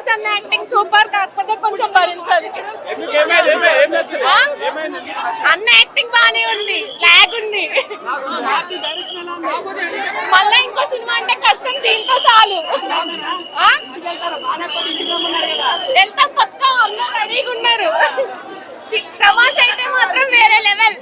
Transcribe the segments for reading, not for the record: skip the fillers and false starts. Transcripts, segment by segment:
ప్రభాస్ అన్న acting super, కాకపోతే కొంచెం భరించాలి. అన్న యాక్టింగ్ బానే ఉంది, లాగ్ ఉంది. మళ్ళా ఇంకో సినిమా అంటే కష్టం, దీంతో చాలు. ఎంత పక్కా అందరూ రెడీగా ఉన్నారు. ప్రభాస్ అయితే మాత్రం వేరే లెవెల్.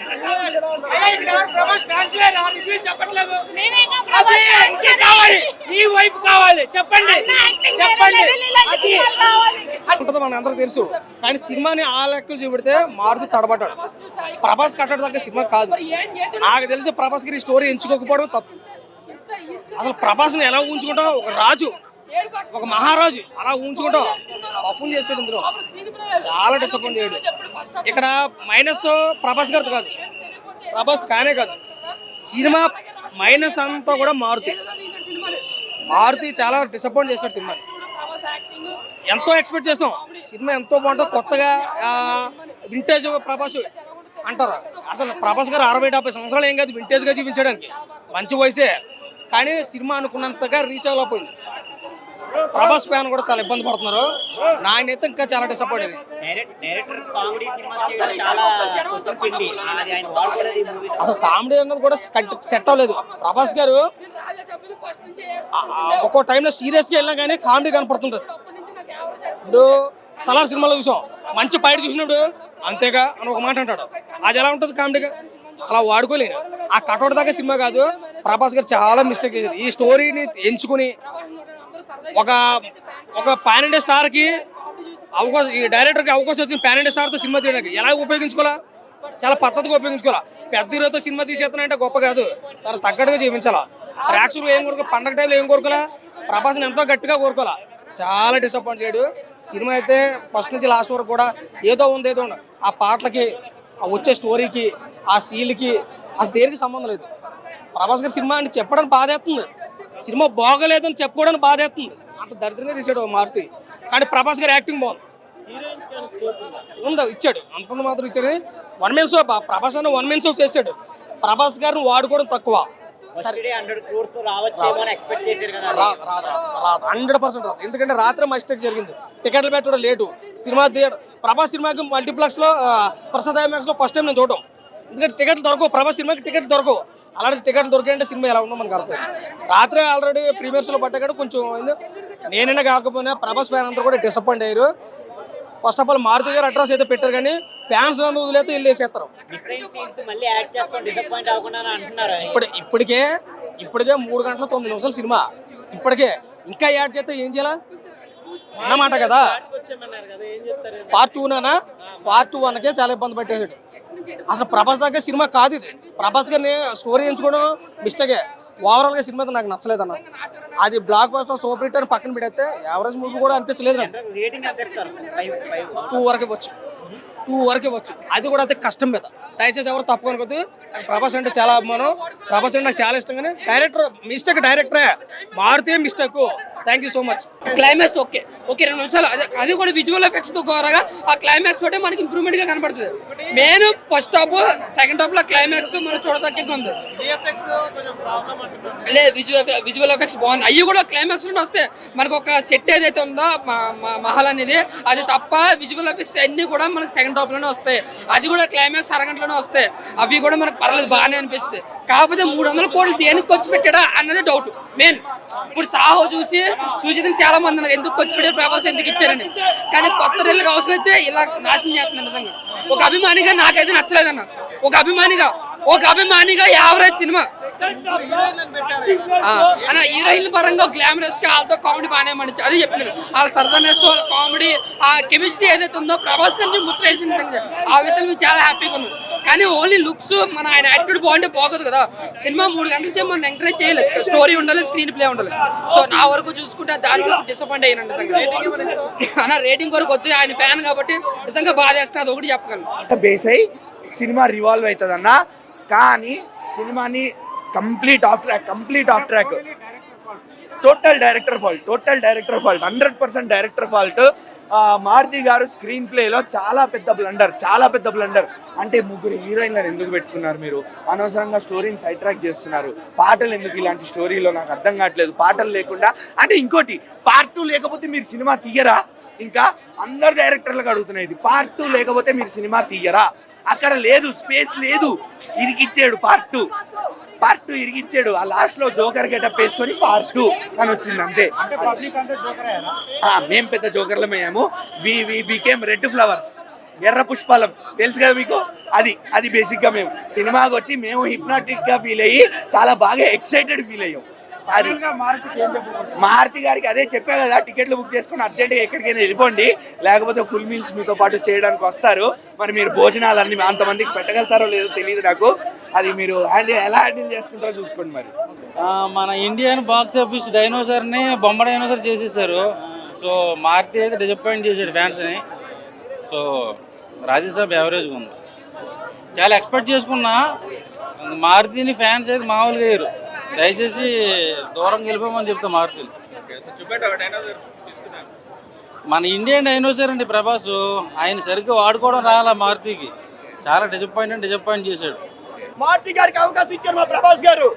మన అందరూ తెలుసు, కానీ సినిమాని ఆ లెక్కలు చూపెడితే మారుతి తడబడ్డాడు. ప్రభాస్ కట్టడం దగ్గర సినిమా కాదు. నాకు తెలిసి ప్రభాస్ గారి స్టోరీ ఎంచుకోకపోవడం తప్పు. అసలు ప్రభాస్ని ఎలా ఊహించుకుంటాం, ఒక రాజు, ఒక మహారాజు అలా ఊహించుకుంటాం. పర్ఫామ్ చేసాడు ఇందులో, చాలా డిసప్పాయింట్ చేయడు. ఇక్కడ మైనస్ ప్రభాస్ గారితో కాదు, ప్రభాస్ కానే కాదు, సినిమా మైనస్ అంతా కూడా మారుతి చాలా డిసప్పాయింట్ చేశాడు సినిమాని. ఎంతో ఎక్స్పెక్ట్ చేస్తాం, సినిమా ఎంతో బాగుంటుంది, కొత్తగా వింటేజ్ ప్రభాస్ అంటారు. అసలు ప్రభాస్ గారు 60-70 సంవత్సరాలు ఏం కాదు వింటేజ్గా చూపించడానికి, మంచి వయసే. కానీ సినిమా అనుకున్నంతగా రీచ్ అవ్వలేకపోయింది. ప్రభాస్ ఫ్యాన్ కూడా చాలా ఇబ్బంది పడుతున్నారు. నాయనైతే ఇంకా చాలా డిసప్పాయింట్. అసలు కామెడీ అన్నది కూడా సెట్ అవ్వలేదు. ప్రభాస్ గారు ఒక్కో టైంలో సీరియస్గా వెళ్ళినా కానీ కామెడీ కనపడుతుంటుంది. ఇప్పుడు సలార్ సినిమాలో చూసాం, మంచి ఫైట్ చూసినప్పుడు అంతేగా అని ఒక మాట అంటాడు. అది ఎలా ఉంటుంది కామెడీగా, అలా వాడుకోలేను. ఆ కటౌట్ దాకా సినిమా కాదు. ప్రభాస్ గారు చాలా మిస్టేక్ చేశారు. ఈ స్టోరీని ఎంచుకుని ఒక పాన్ ఇండియా స్టార్కి అవకాశం, ఈ డైరెక్టర్కి అవకాశం వచ్చింది పాన్ ఇండియా స్టార్తో సినిమా తీయడానికి. ఎలా ఉపయోగించుకోవాలా, చాలా పద్ధతిగా ఉపయోగించుకోవాలా. పెద్ద హీరోతో సినిమా తీసేస్తున్నాయంటే గొప్ప కాదు, దాన్ని తగ్గట్టుగా జీవించాలా. ప్రేక్షకులు ఏం కోరుకో, పండగ టైంలో ఏం కోరుకోవాలా, ప్రభాస్ని ఎంతో గట్టిగా కోరుకోవాలా. చాలా డిసప్పాయింట్ చేయడు సినిమా అయితే. ఫస్ట్ నుంచి లాస్ట్ వరకు కూడా ఏదో ఉంది. ఆ పాటలకి, ఆ వచ్చే స్టోరీకి, ఆ సీన్లకి అసలు దేనికి సంబంధం లేదు. ప్రభాస్ గారి సినిమా అని చెప్పడానికి బాధేస్తుంది, సినిమా బాగోలేదని చెప్పుకోవడానికి బాధేస్తుంది. అంత దరిద్రంగా తీసాడు మారుతి. కానీ ప్రభాస్ గారి యాక్టింగ్ బాగుంది, ఉందా ఇచ్చాడు, అంతంత మాత్రం ఇచ్చాడు. 1 man షో, ప్రభాస్ అన్న 1 man షో చేశాడు. ప్రభాస్ గారిని వాడుకోవడం తక్కువ. 100% రాదు. ఎందుకంటే రాత్రి మిస్టేక్ జరిగింది, టికెట్లు పెట్టడం లేటు. సినిమా ప్రభాస్ సినిమాకి మల్టీప్లెక్స్ లో, ప్రసాద్ ఐమాక్స్ లో ఫస్ట్ టైం నేను చూడటం. ఎందుకంటే టికెట్లు దొరకవు, ప్రభాస్ సినిమాకి టికెట్లు దొరకవు. అలాంటి టికెట్లు దొరికాయంటే సినిమా ఎలా ఉందో మనకు అర్థం. రాత్రి ఆల్రెడీ ప్రీమియర్స్లో పట్టాక కొంచెం అయింది. నేనైనా కాకపోయినా ప్రభాస్ ఫ్యాన్ అందరూ కూడా డిసప్పాయింట్ అయ్యారు. ఫస్ట్ ఆఫ్ ఆల్ మారుతి గారు అడ్రస్ అయితే పెట్టారు, కానీ ఫ్యాన్స్ వదిలేస్తే వీళ్ళు వేసేస్తారు. ఇప్పటికే 3 గంటల 9 నిమిషాలు సినిమా. ఇప్పటికే ఇంకా యాడ్ చేస్తే ఏం చేయాలా అన్నమాట కదా. పార్ట్ 2 పార్ట్ 1కే చాలా ఇబ్బంది పెట్టేసాడు. అసలు ప్రభాస్ దగ్గర సినిమా కాదు ఇది. ప్రభాస్ గారిని స్టోరీ ఎంచుకోవడం మిస్టేకే. ఓవరాల్గా సినిమా నాకు నచ్చలేదు అన్న. అది బ్లాక్ బస్టర్ సూపర్ హిట్ అని పక్కన పెడితే యావరేజ్ మూవీ కూడా అనిపించలేదు నాకు. 2 వరకు వచ్చు. అది కూడా అయితే కష్టం మీద. దయచేసి ఎవరు తప్పు అనుకోద్దు. ప్రభాస్ అంటే చాలా అభిమానం, ప్రభాస్ అంటే నాకు చాలా ఇష్టం. కానీ డైరెక్టరే మారుతే mistake. Thank you so much. Climax okay 2 నిమిషాలు, అది కూడా విజువల్ ఎఫెక్ట్స్ తో కోరగా ఆ క్లైమాక్స్ ఒకటే మనకి ఇంప్రూవ్మెంట్ గా కనబడుతుంది. Main first half, second half లో క్లైమాక్స్ మనం చూడదగ్గగా ఉంది. లేదు, విజువల్ ఎఫెక్ట్స్ బాగుంది. అవి కూడా క్లైమాక్స్ లోనే వస్తాయి. మనకు ఒక సెట్ ఏదైతే ఉందో మహల్ అనేది, అది తప్ప విజువల్ ఎఫెక్ట్స్ అన్ని కూడా మనకు సెకండ్ హాఫ్ లోనే వస్తాయి. అది కూడా క్లైమాక్స్ అరగంటలోనే వస్తాయి. అవి కూడా మనకు పర్లేదు, బాగానే అనిపిస్తుంది. కాకపోతే 300 కోట్లు దేనికి ఖర్చు పెట్టాడా అన్నది డౌట్ మెయిన్. ఇప్పుడు సాహో చూసి చాలా మంది ఉన్నారు, ఎందుకు ఖర్చు పెట్టారు, ప్రభాస్ ఎందుకు ఇచ్చారని. కానీ కొత్త రీళ్ళకి అవసరం అయితే ఇలా నాశనం చేస్తున్నారు. నిజంగా ఒక అభిమానిగా నాకైతే నచ్చలేదన్న. ఒక అభిమానిగా యావరేజ్ సినిమా అన్న. హీరోయిన్ పరంగా గ్లామరస్ గా వాళ్ళతో కామెడీ బాగానే మంచి, అదే చెప్తున్నాను. వాళ్ళ సరదానెస్, వాళ్ళ కామెడీ, ఆ కెమిస్ట్రీ ఏదైతే ఉందో ప్రభాస్ గారి ముచ్చటేసింది. ఆ విషయాలు మీకు చాలా హ్యాపీగా ఉంది. కానీ ఓన్లీ లుక్స్, మన ఆయన యాటిట్యూడ్ బాగుంటే బాగోదు కదా. సినిమా 3 గంటల సేపు మనం ఎంకరేజ్ చేయలేదు. స్టోరీ ఉండాలి, స్క్రీన్ ప్లే ఉండాలి. సో నా వరకు చూసుకుంటే దాని వరకు డిసప్పాయింట్ అయ్యాను అన్న. రేటింగ్ వరకు వద్దు, ఆయన ఫ్యాన్ కాబట్టి నిజంగా బాధ వేస్తుంది. అది ఒకటి చెప్పగలను. బేస్ అయ్యి సినిమా రివాల్వ్ అవుతుంది అన్న. కానీ సినిమాని complete off track total director fault 100% director fault. Maruthi గారు స్క్రీన్ ప్లేలో చాలా పెద్ద బ్లండర్. అంటే ముగ్గురు హీరోయిన్లను ఎందుకు పెట్టుకున్నారు మీరు? అనవసరంగా స్టోరీని సైడ్ ట్రాక్ చేస్తున్నారు. పాటలు ఎందుకు ఇలాంటి స్టోరీలో నాకు అర్థం కావట్లేదు. పాటలు లేకుండా అంటే ఇంకోటి పార్ట్ 2 లేకపోతే మీరు సినిమా తీయరా? ఇంకా అందరు డైరెక్టర్లకు అడుగుతున్నాయి, పార్ట్ 2 లేకపోతే మీరు సినిమా తీయరా? అక్కడ లేదు, స్పేస్ లేదు, ఇరికిచ్చాడు పార్ట్ 2 ఇరిగిచ్చాడు. ఆ లాస్ట్ లో జోకర్ గెటప్ వేసుకొని పార్ట్ 2 అని వచ్చింది అంతే. మేము పెద్ద జోకర్లమయ్యాము. వి బికేమ్ రెడ్ ఫ్లవర్స్, ఎర్ర పుష్పాలం, తెలుసు కదా మీకు. అది బేసిక్ గా మేము సినిమాకి వచ్చి మేము హిప్నాటిక్ గా ఫీల్ అయ్యి చాలా బాగా ఎక్సైటెడ్ ఫీల్ అయ్యాం. అది మారుతి గారికి అదే చెప్పా కదా, టికెట్లు బుక్ చేసుకుని అర్జెంట్గా ఎక్కడికైనా వెళ్ళిపోండి, లేకపోతే ఫుల్ మీల్స్ మీతో పాటు చేయడానికి వస్తారు. మరి మీరు భోజనాలన్నీ అంతమందికి పెట్టగలుగుతారో లేదో తెలియదు నాకు. అది మీరు ఎలా హ్యాండిల్ చేసుకుంటారో చూసుకోండి. మరి మన ఇండియన్ బాక్స్ ఆఫీస్ డైనోసార్ని బొమ్మ డైనోసార్ చేసేసారు. సో మారుతి అయితే డిసప్పాయింట్ చేశాడు ఫ్యాన్స్ని. సో రాజ్యసభ యావరేజ్గా ఉంది. చాలా ఎక్స్పెక్ట్ చేసుకున్నా, మారుతిని ఫ్యాన్స్ అయితే మామూలుగా వేయరు. దయచేసి దూరంగా వెళ్ళిపోమని చెప్తా మారుతిని. మన ఇండియన్ డైనోసార్ అండి ప్రభాస్, ఆయన సరిగ్గా వాడుకోవడం రాలా మారుతికి. చాలా డిసప్పాయింట్ చేశాడు. మారుతి గారికి అవకాశం ఇచ్చారు మా ప్రభాస్ గారు.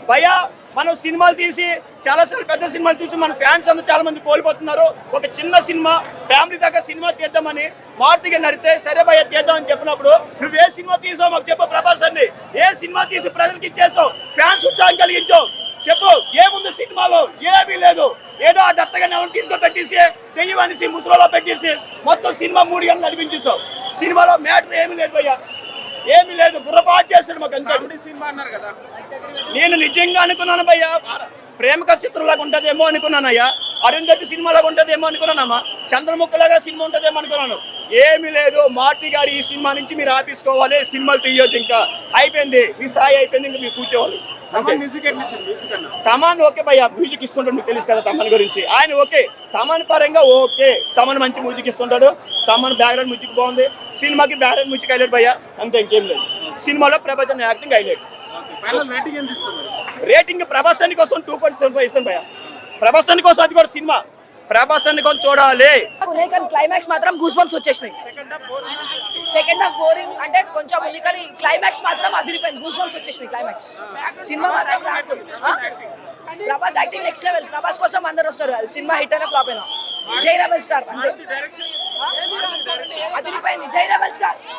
భయ్యా మనం సినిమాలు తీసి చాలాసార్లు పెద్ద సినిమాలు చూసి మన ఫ్యాన్స్ అందరూ చాలా మంది కోల్పోతున్నారు. ఒక చిన్న సినిమా ఫ్యామిలీ దాకా సినిమా తీద్దామని మారుతిగా నడితే సరే భయ్య తీద్దామని చెప్పినప్పుడు నువ్వు ఏ సినిమా తీసావు మాకు చెప్పు ప్రభాస్ అండి. ఏ సినిమా తీసి ప్రజలకి ఇచ్చేస్తావు, ఫ్యాన్స్ ఉత్సాహం కలిగించావు చెప్పు. ఏముంది సినిమాలో? ఏమీ లేదు. ఏదో ఆ దత్తగానే ఎవరు తీసుకొని పెట్టేసి దెయ్యం అనేసి ముసలిలో పెట్టేసి మొత్తం సినిమా 3 గంటలు నడిపించేసావు. సినిమాలో మ్యాటర్ ఏమీ లేదు భయ్యా, ఏమీ లేదు. గుర్రపాటు చేస్తాడు మాకు అంతే. సినిమా అన్నారు కదా, నేను నిజంగా అనుకున్నాను భయ్యా, ప్రేమక చిత్రంలాగా ఉంటుందేమో అనుకున్నానయ్యా. అరుంధతి సినిమాలాగా ఉంటుందేమో అనుకున్నానమ్మా. చంద్రముఖలాగా సినిమా ఉంటుందేమో అనుకున్నాను. ఏమీ లేదు. మారుతి గారు ఈ సినిమా నుంచి మీరు ఆపేసుకోవాలి, సినిమాలు తీయొద్దు, ఇంకా అయిపోయింది, మీ స్థాయి అయిపోయింది, ఇంకా మీరు కూర్చోవాలి. తమన్ ఓకే భయ్యా, మ్యూజిక్ ఇస్తుంటాడు, మీకు తెలుసు కదా తమన్ గురించి. ఆయన ఓకే, తమన్ పరంగా ఓకే, తమన్ మంచి మ్యూజిక్ ఇస్తుంటాడు. తమన్ బ్యాక్గ్రౌండ్ మ్యూజిక్ బాగుంది. సినిమాకి బ్యాక్గ్రౌండ్ మ్యూజిక్ హైలైట్ భయ్యా, అంతే, ఇంకేం లేదు. సినిమాలో Prabhas acting highlight. Rating Prabhas అన్ని కోసం 2.75 ఇస్తాను భయ్యా. ప్రభాస్ అన్ని కోసం అది కూడా సినిమా ప్రభాస్ అన్ని కోసం చూడాలి. క్లైమాక్స్ మాత్రం గూస్ బంప్స్ వచ్చేసినాయి. సెకండ్ హాఫ్ బోరింగ్ అంటే కొంచెం ఉంది, కానీ క్లైమాక్స్ మాత్రం అదిరిపోయింది. గూస్ బంప్స్ వచ్చేసినాయి క్లైమాక్స్. సినిమా మాత్రం Prabhas acting next level. Prabhas కోసం అందరు వస్తారు. సినిమా హిట్ అయినా ఫ్లాప్ అయినా జై రెబల్ స్టార్ అంటే అదిరిపోయింది. జై రెబల్ స్టార్.